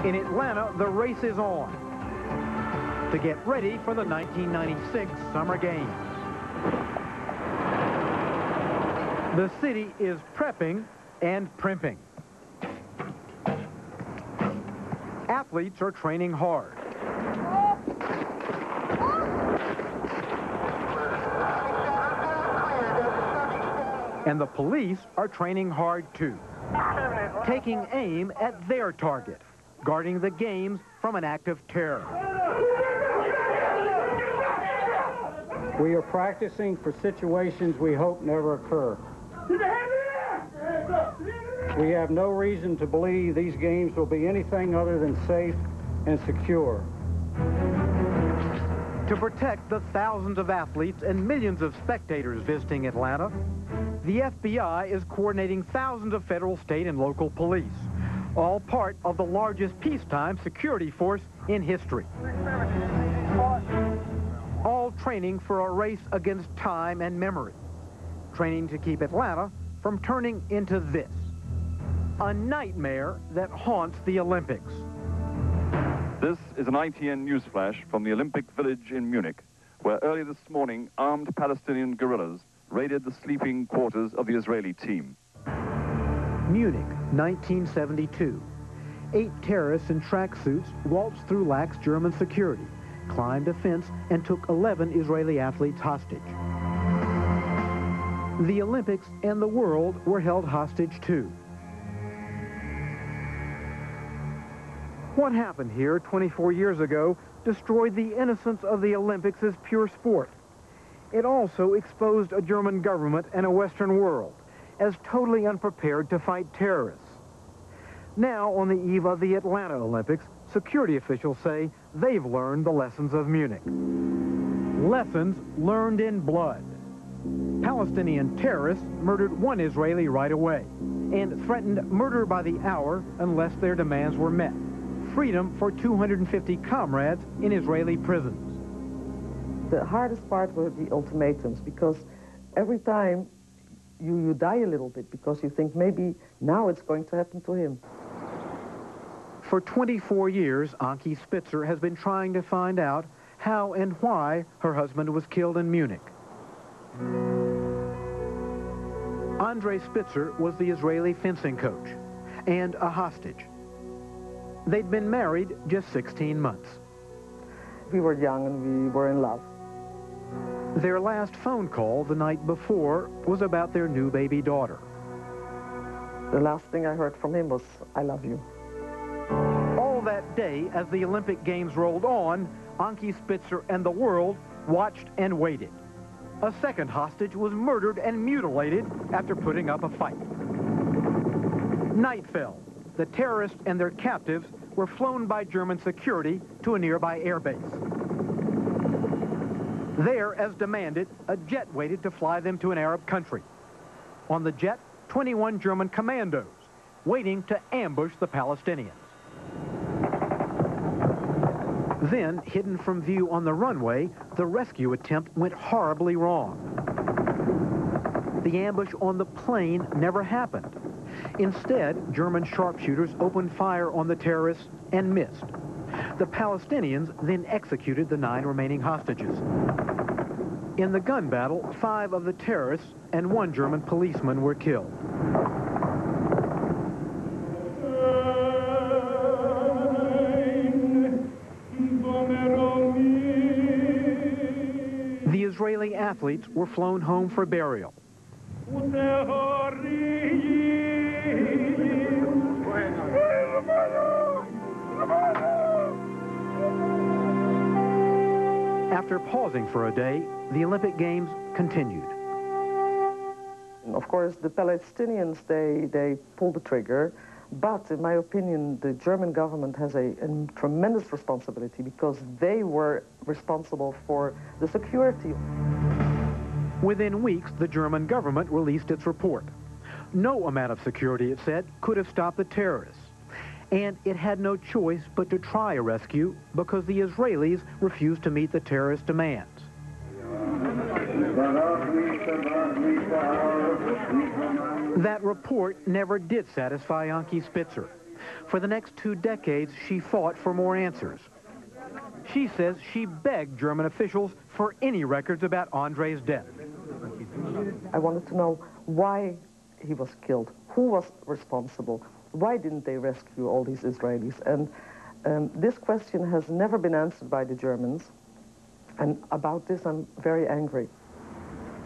In Atlanta, the race is on to get ready for the 1996 Summer Games. The city is prepping and primping. Athletes are training hard. And the police are training hard too, taking aim at their target, guarding the games from an act of terror. We are practicing for situations we hope never occur. We have no reason to believe these games will be anything other than safe and secure. To protect the thousands of athletes and millions of spectators visiting Atlanta, the FBI is coordinating thousands of federal, state, and local police, all part of the largest peacetime security force in history. All training for a race against time and memory. Training to keep Atlanta from turning into this, a nightmare that haunts the Olympics. This is an ITN news flash from the Olympic Village in Munich, where early this morning armed Palestinian guerrillas raided the sleeping quarters of the Israeli team. Munich, 1972. 8 terrorists in tracksuits waltzed through lax German security, climbed a fence, and took 11 Israeli athletes hostage. The Olympics and the world were held hostage too. What happened here 24 years ago destroyed the innocence of the Olympics as pure sport. It also exposed a German government and a Western world as totally unprepared to fight terrorists. Now, on the eve of the Atlanta Olympics, security officials say they've learned the lessons of Munich. Lessons learned in blood. Palestinian terrorists murdered 1 Israeli right away and threatened murder by the hour unless their demands were met. Freedom for 250 comrades in Israeli prisons. The hardest part were the ultimatums, because every time you die a little bit, because you think maybe now it's going to happen to him. For 24 years, Ankie Spitzer has been trying to find out how and why her husband was killed in Munich. Andre Spitzer was the Israeli fencing coach and a hostage. They'd been married just 16 months. We were young and we were in love. Their last phone call the night before was about their new baby daughter. The last thing I heard from him was, "I love you." All that day, as the Olympic Games rolled on, Ankie Spitzer and the world watched and waited. A second hostage was murdered and mutilated after putting up a fight. Night fell. The terrorists and their captives were flown by German security to a nearby airbase. There, as demanded, a jet waited to fly them to an Arab country. On the jet, 21 German commandos, waiting to ambush the Palestinians. Then, hidden from view on the runway, the rescue attempt went horribly wrong. The ambush on the plane never happened. Instead, German sharpshooters opened fire on the terrorists and missed. The Palestinians then executed the 9 remaining hostages. In the gun battle, 5 of the terrorists and 1 German policeman were killed. The Israeli athletes were flown home for burial. After pausing for a day, the Olympic Games continued. Of course, the Palestinians, they pulled the trigger, but in my opinion, the German government has a tremendous responsibility, because they were responsible for the security. Within weeks, the German government released its report. No amount of security, it said, could have stopped the terrorists. And it had no choice but to try a rescue because the Israelis refused to meet the terrorist demands. That report never did satisfy Ankie Spitzer. For the next 2 decades, she fought for more answers. She says she begged German officials for any records about Andre's death. I wanted to know why he was killed, who was responsible, why didn't they rescue all these Israelis? And this question has never been answered by the Germans. And about this, I'm very angry.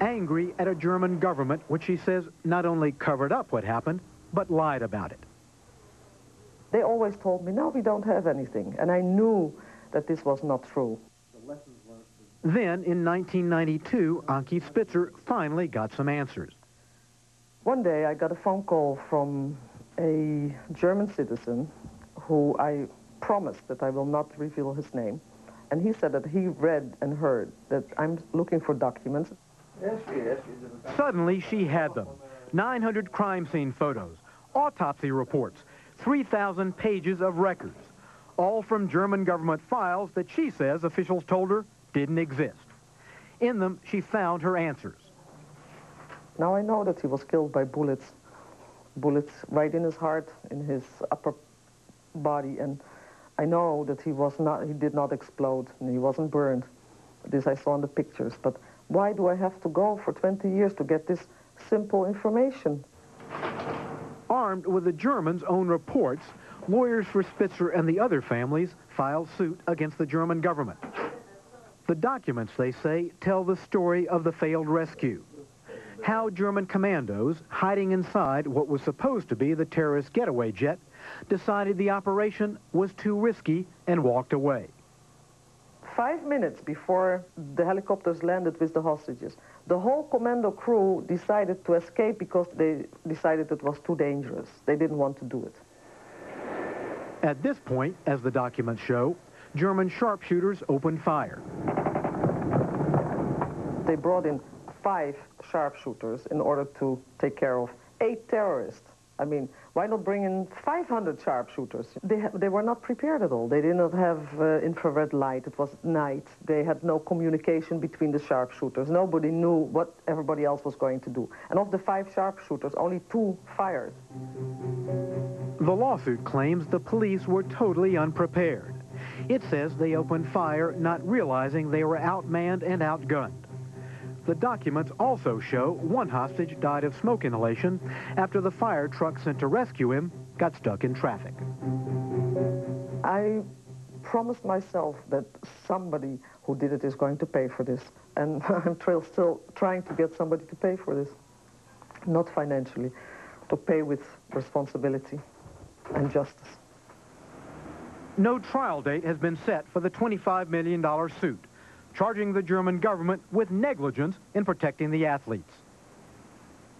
Angry at a German government which she says not only covered up what happened, but lied about it. They always told me, no, we don't have anything. And I knew that this was not true. Then, in 1992, Ankie Spitzer finally got some answers. One day, I got a phone call from a German citizen who I promised that I will not reveal his name. And he said that he read and heard that I'm looking for documents. Suddenly, she had them. 900 crime scene photos, autopsy reports, 3,000 pages of records, all from German government files that she says officials told her didn't exist. In them, she found her answers. Now I know that he was killed by bullets right in his heart, in his upper body, and I know that he did not explode, and he wasn't burned. This I saw in the pictures, but why do I have to go for 20 years to get this simple information? Armed with the Germans' own reports, lawyers for Spitzer and the other families filed suit against the German government. The documents, they say, tell the story of the failed rescue. How German commandos, hiding inside what was supposed to be the terrorist getaway jet, decided the operation was too risky and walked away. 5 minutes before the helicopters landed with the hostages, the whole commando crew decided to escape because they decided it was too dangerous. They didn't want to do it. At this point, as the documents show, German sharpshooters opened fire. They brought in 5 sharpshooters in order to take care of 8 terrorists. I mean, why not bring in 500 sharpshooters? They were not prepared at all. They did not have infrared light. It was night. They had no communication between the sharpshooters. Nobody knew what everybody else was going to do. And of the 5 sharpshooters, only 2 fired. The lawsuit claims the police were totally unprepared. It says they opened fire not realizing they were outmanned and outgunned. The documents also show one hostage died of smoke inhalation after the fire truck sent to rescue him got stuck in traffic. I promised myself that somebody who did it is going to pay for this. And I'm still trying to get somebody to pay for this. Not financially, to pay with responsibility and justice. No trial date has been set for the $25 million suit, charging the German government with negligence in protecting the athletes.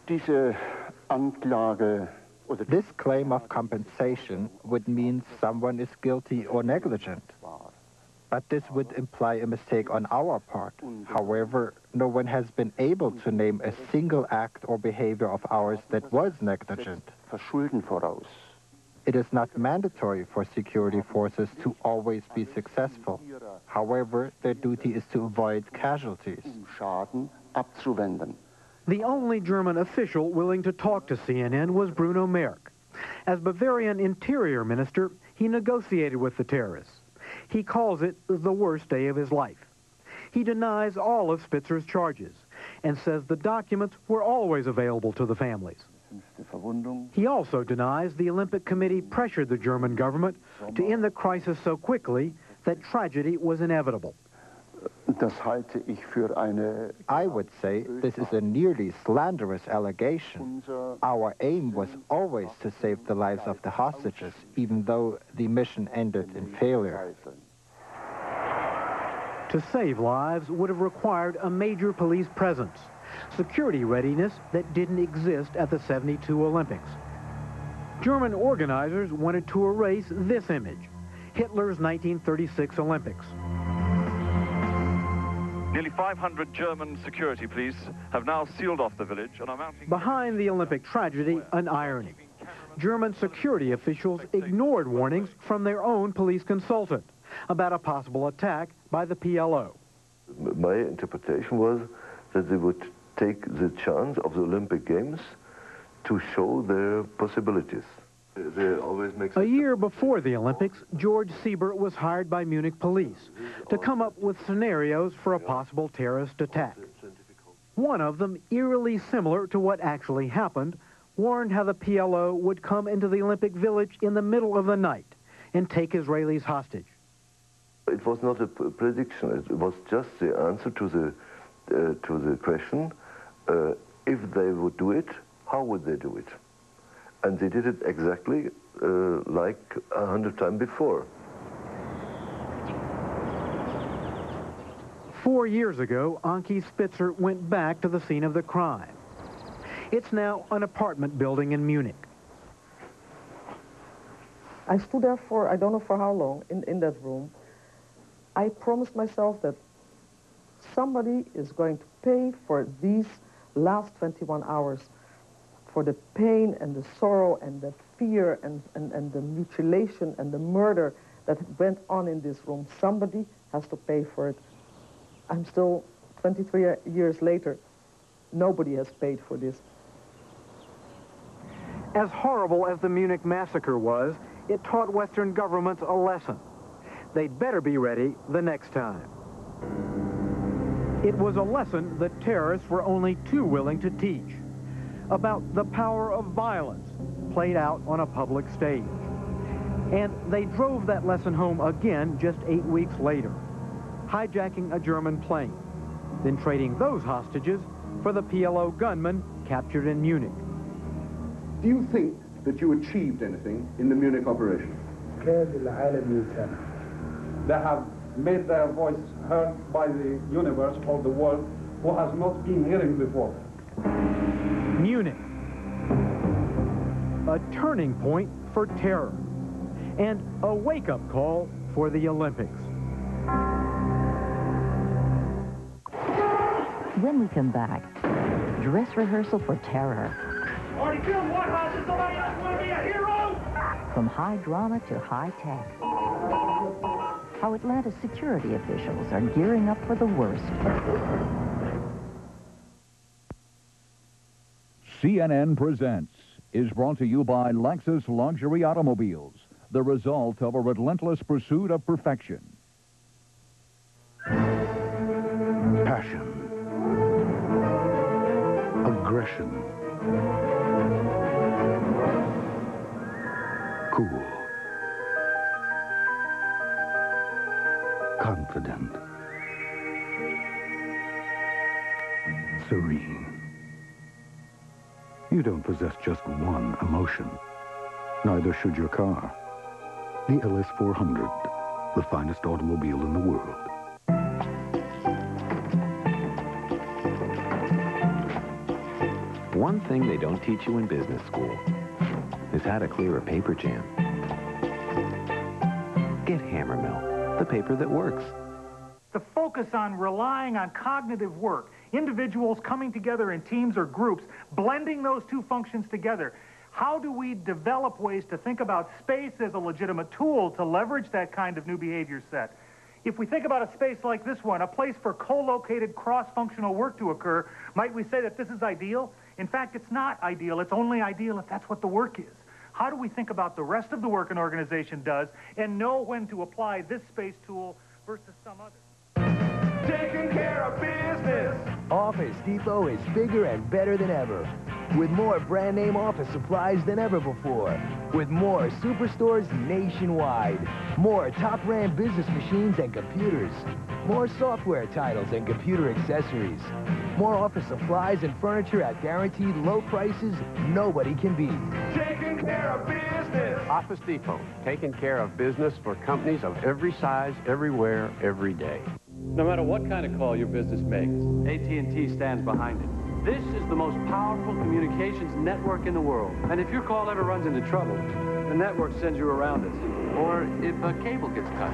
This claim of compensation would mean someone is guilty or negligent. But this would imply a mistake on our part. However, no one has been able to name a single act or behavior of ours that was negligent. It is not mandatory for security forces to always be successful. However, their duty is to avoid casualties. The only German official willing to talk to CNN was Bruno Merck. As Bavarian Interior Minister, he negotiated with the terrorists. He calls it the worst day of his life. He denies all of Spitzer's charges and says the documents were always available to the families. He also denies the Olympic Committee pressured the German government to end the crisis so quickly that tragedy was inevitable. I would say this is a nearly slanderous allegation. Our aim was always to save the lives of the hostages, even though the mission ended in failure. To save lives would have required a major police presence, security readiness that didn't exist at the '72 Olympics. German organizers wanted to erase this image, Hitler's 1936 Olympics. Nearly 500 German security police have now sealed off the village and are mounting... Behind the Olympic tragedy, an irony. German security officials ignored warnings from their own police consultant about a possible attack by the PLO. My interpretation was that they would take the chance of the Olympic Games to show their possibilities. They always make A year before the Olympics, George Siebert was hired by Munich police to come up with scenarios for a possible terrorist attack. One of them, eerily similar to what actually happened, warned how the PLO would come into the Olympic Village in the middle of the night and take Israelis hostage. It was not a prediction. It was just the answer to the question, if they would do it, how would they do it? And they did it exactly like 100 times before. 4 years ago, Anki Spitzer went back to the scene of the crime. It's now an apartment building in Munich. I stood there for, I don't know for how long, in that room. I promised myself that somebody is going to pay for these last 21 hours, for the pain and the sorrow and the fear and the mutilation and the murder that went on in this room. Somebody has to pay for it. I'm still, 23 years later, nobody has paid for this. As horrible as the Munich massacre was, it taught Western governments a lesson. They'd better be ready the next time. It was a lesson that terrorists were only too willing to teach, about the power of violence played out on a public stage. And they drove that lesson home again just 8 weeks later, hijacking a German plane, then trading those hostages for the PLO gunmen captured in Munich. Do you think that you achieved anything in the Munich operation? They have made their voice heard by the universe or the world who has not been hearing before. Munich, a turning point for terror, and a wake-up call for the Olympics. When we come back, dress rehearsal for terror. Already filmed White House and somebody else want to be a hero? From high drama to high tech. How Atlanta's security officials are gearing up for the worst. CNN Presents is brought to you by Lexus Luxury Automobiles, the result of a relentless pursuit of perfection. Passion. Aggression. Cool. Confident. Serene. You don't possess just one emotion. Neither should your car. The LS400, the finest automobile in the world. One thing they don't teach you in business school is how to clear a paper jam. Get Hammermill, the paper that works. The focus on relying on cognitive work, individuals coming together in teams or groups, blending those two functions together. How do we develop ways to think about space as a legitimate tool to leverage that kind of new behavior set? If we think about a space like this one, a place for co-located cross-functional work to occur, might we say that this is ideal? In fact, it's not ideal. It's only ideal if that's what the work is. How do we think about the rest of the work an organization does and know when to apply this space tool versus some other? Taking care of business. Office Depot is bigger and better than ever. With more brand name office supplies than ever before. With more superstores nationwide. More top-brand business machines and computers. More software titles and computer accessories. More office supplies and furniture at guaranteed low prices nobody can beat. Taking care of business. Office Depot, taking care of business for companies of every size, everywhere, every day. No matter what kind of call your business makes, AT&T stands behind it. This is the most powerful communications network in the world. And if your call ever runs into trouble, the network sends you around us. Or if a cable gets cut,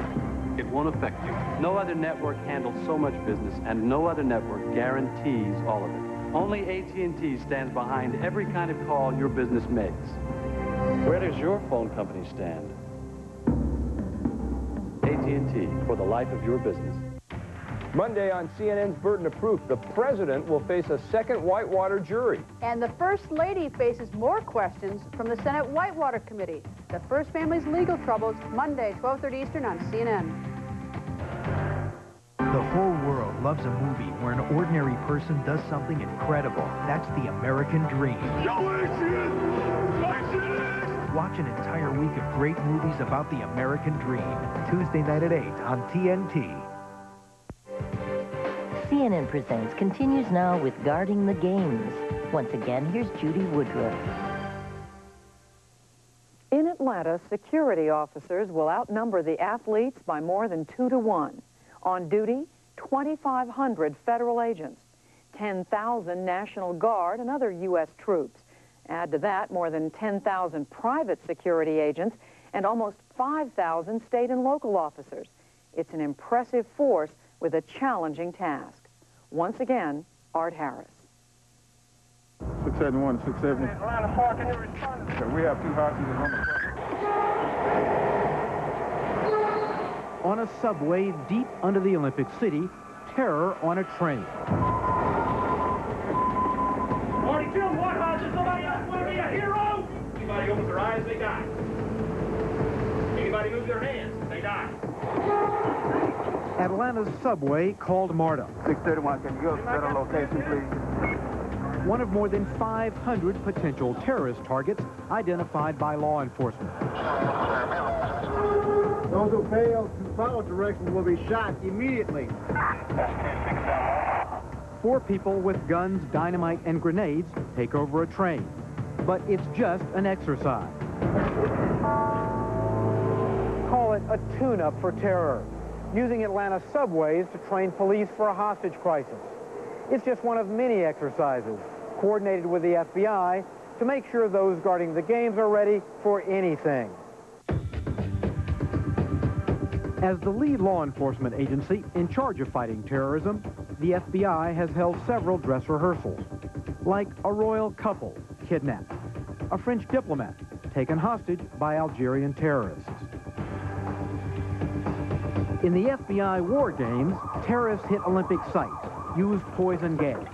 it won't affect you. No other network handles so much business, and no other network guarantees all of it. Only AT&T stands behind every kind of call your business makes. Where does your phone company stand? AT&T, for the life of your business. Monday on CNN's Burden of Proof, the president will face a second Whitewater jury. And the First Lady faces more questions from the Senate Whitewater Committee. The First Family's legal troubles, Monday, 12:30 Eastern on CNN. The whole world loves a movie where an ordinary person does something incredible. That's the American dream. Watch an entire week of great movies about the American dream. Tuesday night at 8 on TNT. CNN Presents continues now with Guarding the Games. Once again, here's Judy Woodruff. In Atlanta, security officers will outnumber the athletes by more than 2 to 1. On duty, 2,500 federal agents, 10,000 National Guard and other U.S. troops. Add to that more than 10,000 private security agents and almost 5,000 state and local officers. It's an impressive force with a challenging task. Once again, Art Harris. 671, 670. Atlanta Park, can you respond? Okay, we have 2 hostages on the front. On a subway deep under the Olympic City, terror on a train. 42, what hostage? Somebody else want to be a hero? Anybody opens their eyes, they die. Anybody move their hands, they die. Atlanta's subway called MARTA. 631, can you go to better location, please? One of more than 500 potential terrorist targets identified by law enforcement. Those who fail to follow directions will be shot immediately. 4 people with guns, dynamite, and grenades take over a train. But it's just an exercise. Call it a tune-up for terror, using Atlanta subways to train police for a hostage crisis. It's just one of many exercises, coordinated with the FBI, to make sure those guarding the games are ready for anything. As the lead law enforcement agency in charge of fighting terrorism, the FBI has held several dress rehearsals, like a royal couple kidnapped, a French diplomat taken hostage by Algerian terrorists. In the FBI war games, terrorists hit Olympic sites, used poison gas.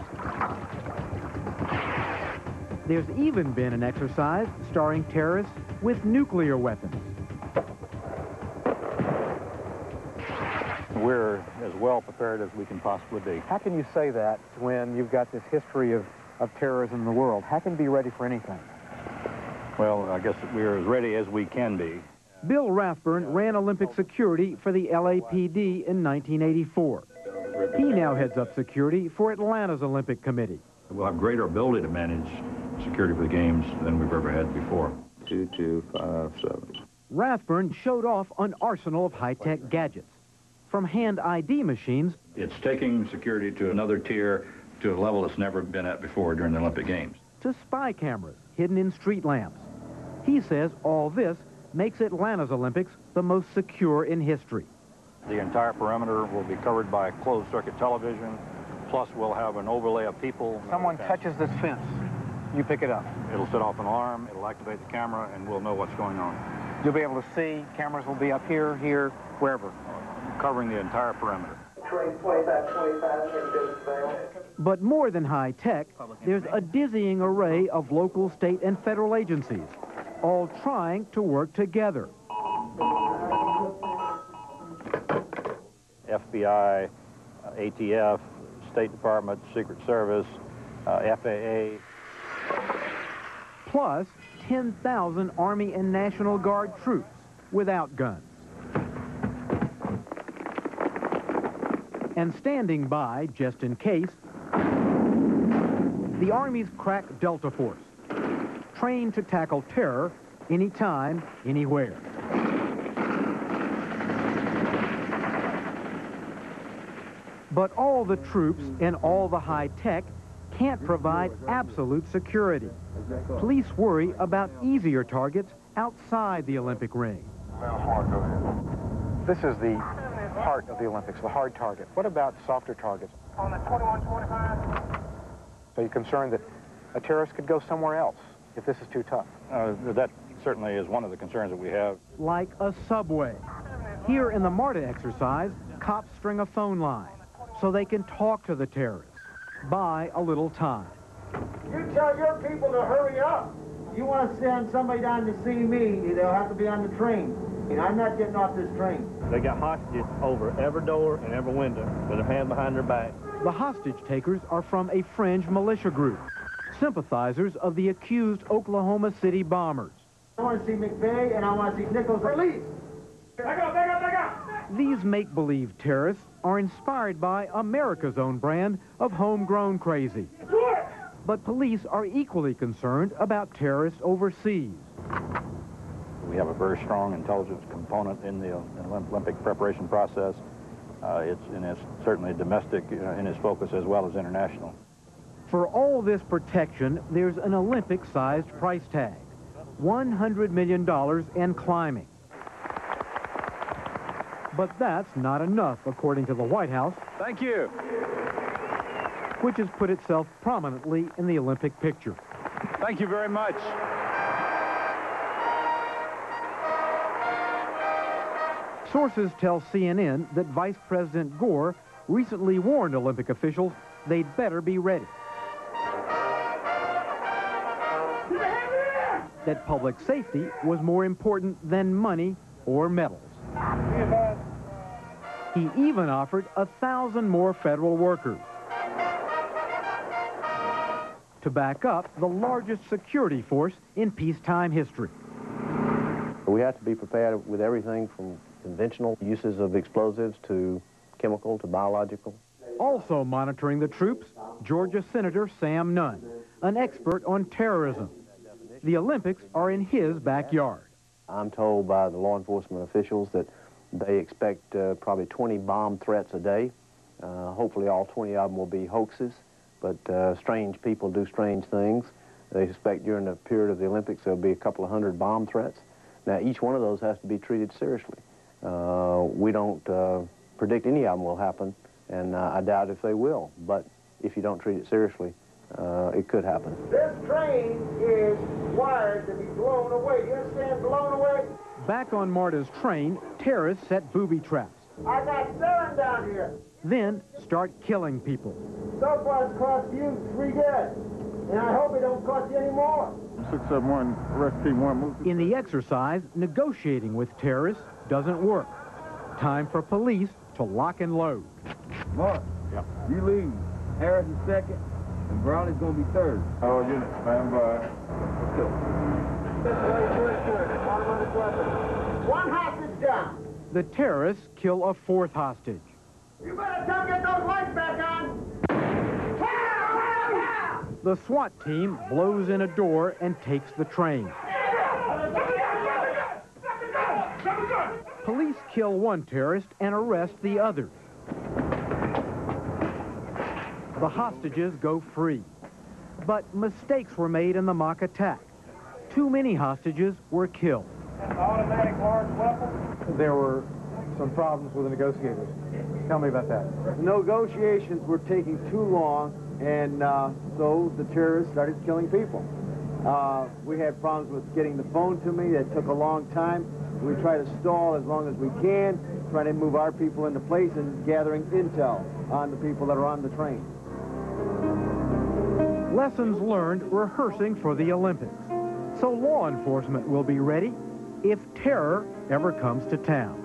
There's even been an exercise starring terrorists with nuclear weapons. We're as well prepared as we can possibly be. How can you say that when you've got this history of terrorism in the world? How can you be ready for anything? Well, I guess we're as ready as we can be. Bill Rathburn ran Olympic security for the LAPD in 1984. He now heads up security for Atlanta's Olympic Committee. We'll have greater ability to manage security for the games than we've ever had before. 2257. Rathburn showed off an arsenal of high-tech gadgets, from hand ID machines. It's taking security to another tier, to a level it's never been at before during the Olympic Games. To spy cameras hidden in street lamps. He says all this makes Atlanta's Olympics the most secure in history. The entire perimeter will be covered by closed-circuit television, plus we'll have an overlay of people. Someone touches this fence, you pick it up. It'll set off an alarm, it'll activate the camera, and we'll know what's going on. You'll be able to see, cameras will be up here, here, wherever. Covering the entire perimeter. But more than high tech, there's a dizzying array of local, state, and federal agencies, all trying to work together. FBI, ATF, State Department, Secret Service, FAA. Plus 10,000 Army and National Guard troops without guns. And standing by, just in case, the Army's crack Delta Force, trained to tackle terror anytime, anywhere. But all the troops and all the high tech can't provide absolute security. Police worry about easier targets outside the Olympic ring. This is the heart of the Olympics, the hard target. What about softer targets? On the 21-25. So you're concerned that a terrorist could go somewhere else if this is too tough? That certainly is one of the concerns that we have. Like a subway. Here in the MARTA exercise, cops string a phone line. so they can talk to the terrorists, buy a little time. You tell your people to hurry up. You want to send somebody down to see me, they'll have to be on the train. And I'm not getting off this train. They got hostages over every door and every window with their hand behind their back. The hostage takers are from a fringe militia group, sympathizers of the accused Oklahoma City bombers. I want to see McVeigh and I want to see Nichols released. Back up, back up, back up! These make-believe terrorists are inspired by America's own brand of homegrown crazy. But police are equally concerned about terrorists overseas. We have a very strong intelligence component in the Olympic preparation process. It's certainly domestic in its focus as well as international. For all this protection, there's an Olympic-sized price tag, $100 million and climbing. But that's not enough, according to the White House. Thank you. Which has put itself prominently in the Olympic picture. Thank you very much. Sources tell CNN that Vice President Gore recently warned Olympic officials they'd better be ready. That public safety was more important than money or medals. He even offered 1,000 more federal workers to back up the largest security force in peacetime history. We have to be prepared with everything from conventional uses of explosives to chemical to biological. Also monitoring the troops, Georgia Senator Sam Nunn, an expert on terrorism. The Olympics are in his backyard. I'm told by the law enforcement officials that they expect probably 20 bomb threats a day. Hopefully all 20 of them will be hoaxes, but strange people do strange things. They suspect during the period of the Olympics there'll be a couple of hundred bomb threats. Now each one of those has to be treated seriously. We don't predict any of them will happen, and I doubt if they will, but if you don't treat it seriously, it could happen. This train is wired to be blown away. You understand, blown away? Back on Marta's train, terrorists set booby traps. I got 7 down here. Then start killing people. So far it's cost you 3 dead, and I hope it don't cost you any more. 671, arrest team 1, move. In the exercise, negotiating with terrorists doesn't work. Time for police to lock and load. Mark, you lead. Harrison's second, and Brown is going to be third. All units, stand by. Let's go. One hostage down. The terrorists kill a 4th hostage. You better come get those lights back on. The SWAT team blows in a door and takes the train. Police kill one terrorist and arrest the others. The hostages go free. But mistakes were made in the mock attack. Too many hostages were killed. Automatic large weapon. There were some problems with the negotiators. Tell me about that. The negotiations were taking too long, and so the terrorists started killing people. We had problems with getting the phone to me. That took a long time. We try to stall as long as we can, trying to move our people into place and gathering intel on the people that are on the train. Lessons learned rehearsing for the Olympics. So law enforcement will be ready if terror ever comes to town.